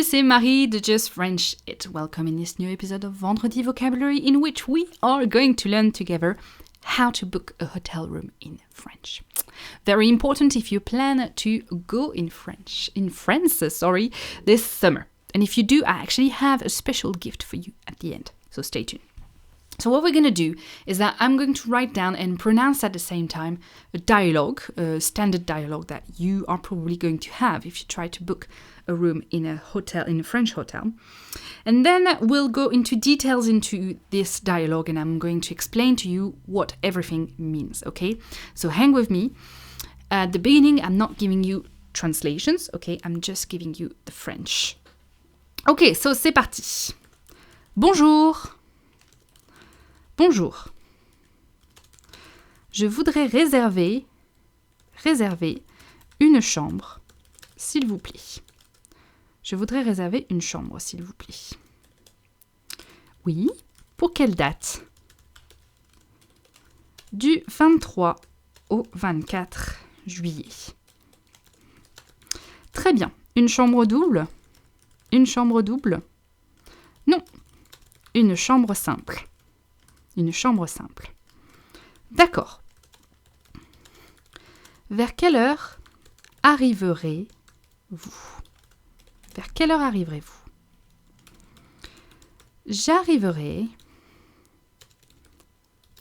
c'est Marie de Just French It. Welcome in this new episode of Vendredi Vocabulary in which we are going to learn together how to book a hotel room in French. Very important if you plan to go in France this summer. And if you do, I actually have a special gift for you at the end. So stay tuned. So what we're going to do is that I'm going to write down and pronounce at the same time a dialogue, a standard dialogue that you are probably going to have if you try to book a room in a hotel, in a French hotel. And then we'll go into details into this dialogue and I'm going to explain to you what everything means, okay? So hang with me. At the beginning, I'm not giving you translations, okay? I'm just giving you the French. Okay, so c'est parti. Bonjour. Bonjour. Je voudrais réserver une chambre, s'il vous plaît. Je voudrais réserver une chambre, s'il vous plaît. Oui, pour quelle date? Du 23 au 24 juillet. Très bien. Une chambre double? Une chambre double? Non, une chambre simple. Une chambre simple. D'accord. Vers quelle heure arriverez-vous? Vers quelle heure arriverez-vous? J'arriverai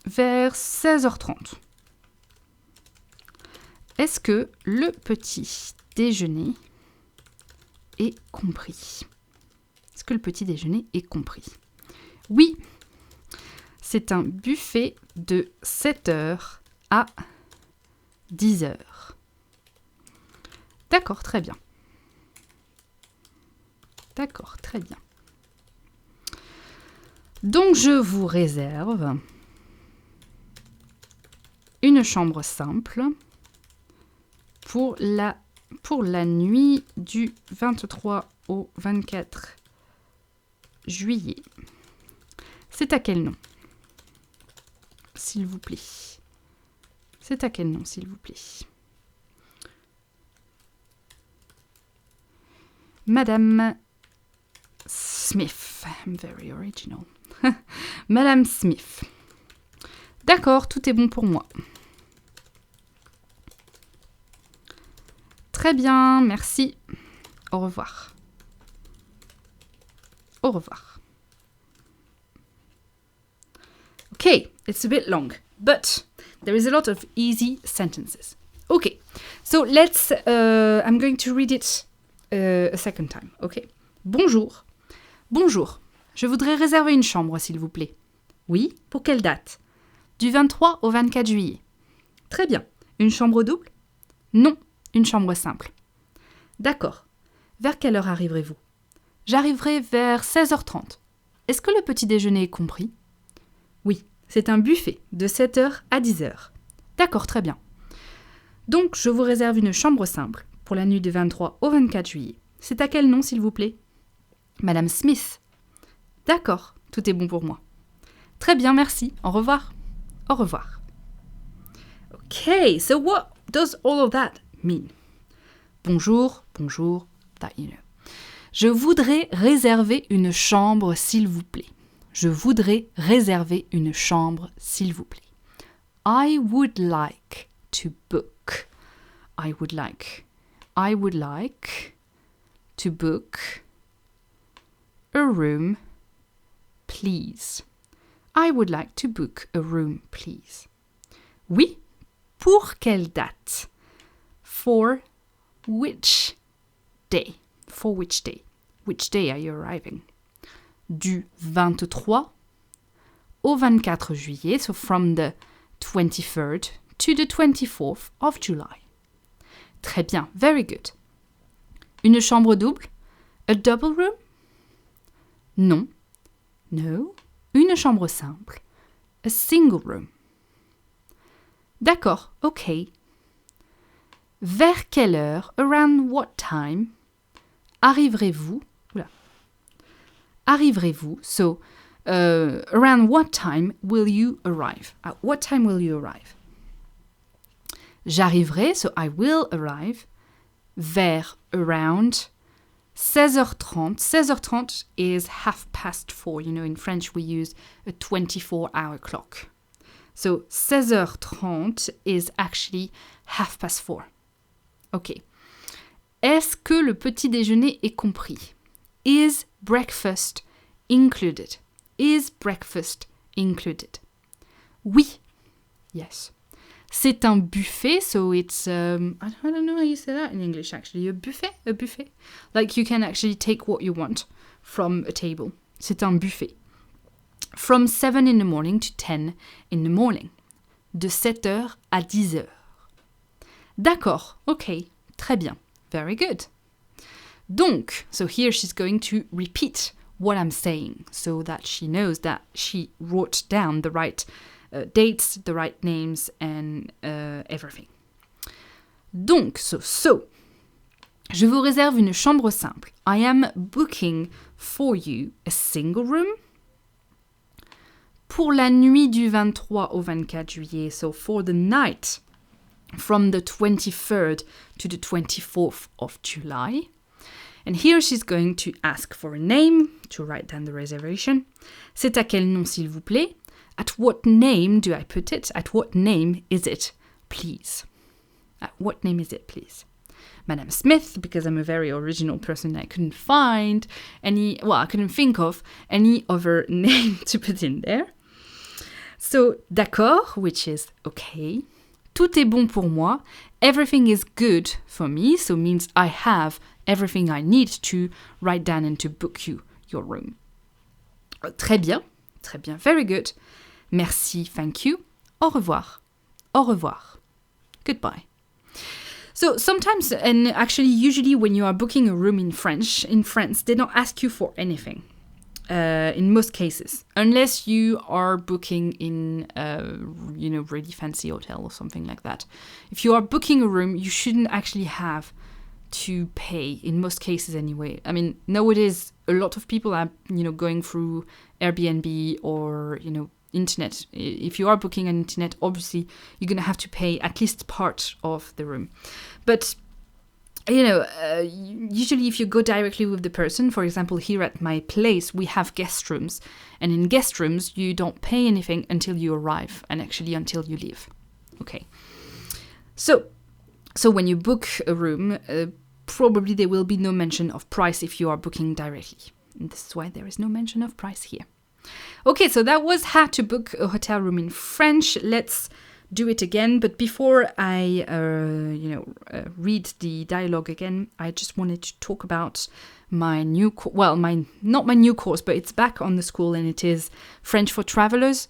vers 16h30. Est-ce que le petit déjeuner est compris? Est-ce que le petit déjeuner est compris? Oui. C'est un buffet de 7h à 10h. D'accord, très bien. D'accord, très bien. Donc, je vous réserve une chambre simple pour la nuit du 23 au 24 juillet. C'est à quel nom? S'il vous plaît. C'est à quel nom, s'il vous plaît? Madame Smith. I'm very original. Madame Smith. D'accord, tout est bon pour moi. Très bien, merci. Au revoir. Au revoir. Okay, it's a bit long, but there is a lot of easy sentences. Okay, so let's, I'm going to read it a second time, okay? Bonjour. Bonjour. Je voudrais réserver une chambre, s'il vous plaît. Oui, pour quelle date? Du 23 au 24 juillet. Très bien. Une chambre double? Non, une chambre simple. D'accord. Vers quelle heure arriverez-vous? J'arriverai vers 16h30. Est-ce que le petit déjeuner est compris? Oui, c'est un buffet de 7h à 10h. D'accord, très bien. Donc, je vous réserve une chambre simple pour la nuit du 23 au 24 juillet. C'est à quel nom, s'il vous plaît? Madame Smith. D'accord, tout est bon pour moi. Très bien, merci. Au revoir. Au revoir. Okay, so what does all of that mean? Bonjour, bonjour, that you know. Je voudrais réserver une chambre, s'il vous plaît. Je voudrais réserver une chambre, s'il vous plaît. I would like to book. I would like to book a room, please. I would like to book a room, please. Oui, pour quelle date? For which day? For which day? Which day are you arriving? Du 23 au 24 juillet, so from the 23rd to the 24th of July. Très bien, very good. Une chambre double? A double room? Non. No. Une chambre simple. A single room. D'accord, ok. Vers quelle heure, around what time, arriverez-vous? Arriverez-vous? So, around what time will you arrive? At what time will you arrive? J'arriverai, so I will arrive, vers, around, 16h30. 16h30 is 4:30. You know, in French, we use a 24-hour clock. So 16h30 is actually 4:30. OK. Est-ce que le petit déjeuner est compris? Is breakfast included? Is breakfast included? Oui. Yes. C'est un buffet, so it's, I don't know how you say that in English actually. A buffet. Like you can actually take what you want from a table. C'est un buffet. From 7 in the morning to 10 in the morning. De 7h à 10h. D'accord, ok, très bien. Very good. Donc, so here she's going to repeat what I'm saying so that she knows that she wrote down the right dates, the right names, and everything. Donc, so, je vous réserve une chambre simple. I am booking for you a single room pour la nuit du 23 au 24 juillet. So, for the night from the 23rd to the 24th of July. And here she's going to ask for a name to write down the reservation. C'est à quel nom, s'il vous plaît? At what name do I put it? At what name is it, please? At what name is it, please? Madame Smith, because I'm a very original person, I couldn't find I couldn't think of any other name to put in there. So, d'accord, which is okay. Tout est bon pour moi. Everything is good for me, so means I have everything I need to write down and to book you your room. Très bien, very good. Merci, thank you. Au revoir. Goodbye. So sometimes, and actually usually when you are booking a room in France, they don't ask you for anything. In most cases, unless you are booking in really fancy hotel or something like that. If you are booking a room, you shouldn't actually have to pay, in most cases anyway. I mean, nowadays a lot of people are going through Airbnb or internet. If you are booking on internet, obviously you're gonna have to pay at least part of the room, but usually if you go directly with the person, for example, here at my place, we have guest rooms. And in guest rooms, you don't pay anything until you arrive and actually until you leave. Okay. So when you book a room, probably there will be no mention of price if you are booking directly. And this is why there is no mention of price here. Okay, so that was how to book a hotel room in French. Let's do it again, but before I read the dialogue again, I just wanted to talk about my new not my new course, but it's back on the school, and it is French for Travelers.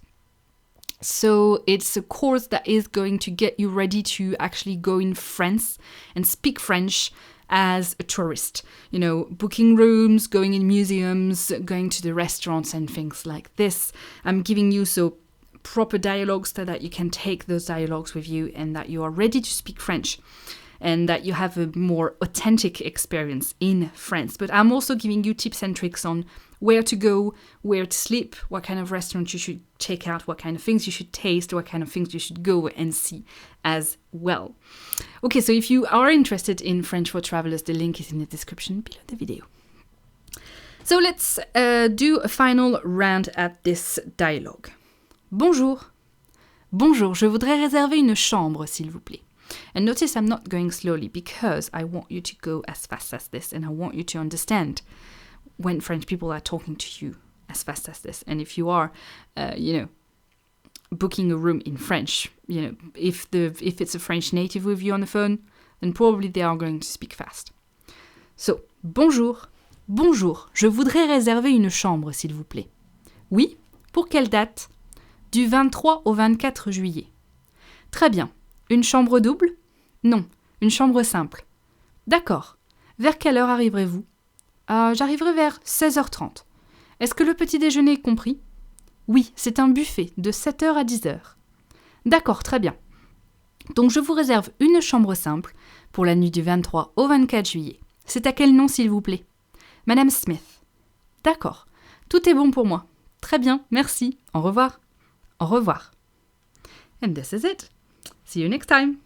So it's a course that is going to get you ready to actually go in France and speak French as a tourist, booking rooms, going in museums, going to the restaurants and things like this. I'm giving you proper dialogues so that you can take those dialogues with you and that you are ready to speak French and that you have a more authentic experience in France. But I'm also giving you tips and tricks on where to go, where to sleep, what kind of restaurants you should check out, what kind of things you should taste, what kind of things you should go and see as well. Okay, so if you are interested in French for Travelers, the link is in the description below the video. So let's do a final round at this dialogue. Bonjour. Bonjour, je voudrais réserver une chambre, s'il vous plaît. And notice I'm not going slowly because I want you to go as fast as this and I want you to understand when French people are talking to you as fast as this. And if you are, booking a room in French, if it's a French native with you on the phone, then probably they are going to speak fast. So, bonjour. Bonjour, je voudrais réserver une chambre, s'il vous plaît. Oui, pour quelle date? Du 23 au 24 juillet. Très bien. Une chambre double? Non, une chambre simple. D'accord. Vers quelle heure arriverez-vous? J'arriverai vers 16h30. Est-ce que le petit déjeuner est compris? Oui, c'est un buffet de 7h à 10h. D'accord, très bien. Donc je vous réserve une chambre simple pour la nuit du 23 au 24 juillet. C'est à quel nom, s'il vous plaît? Madame Smith. D'accord. Tout est bon pour moi. Très bien, merci. Au revoir. Au revoir. And this is it. See you next time.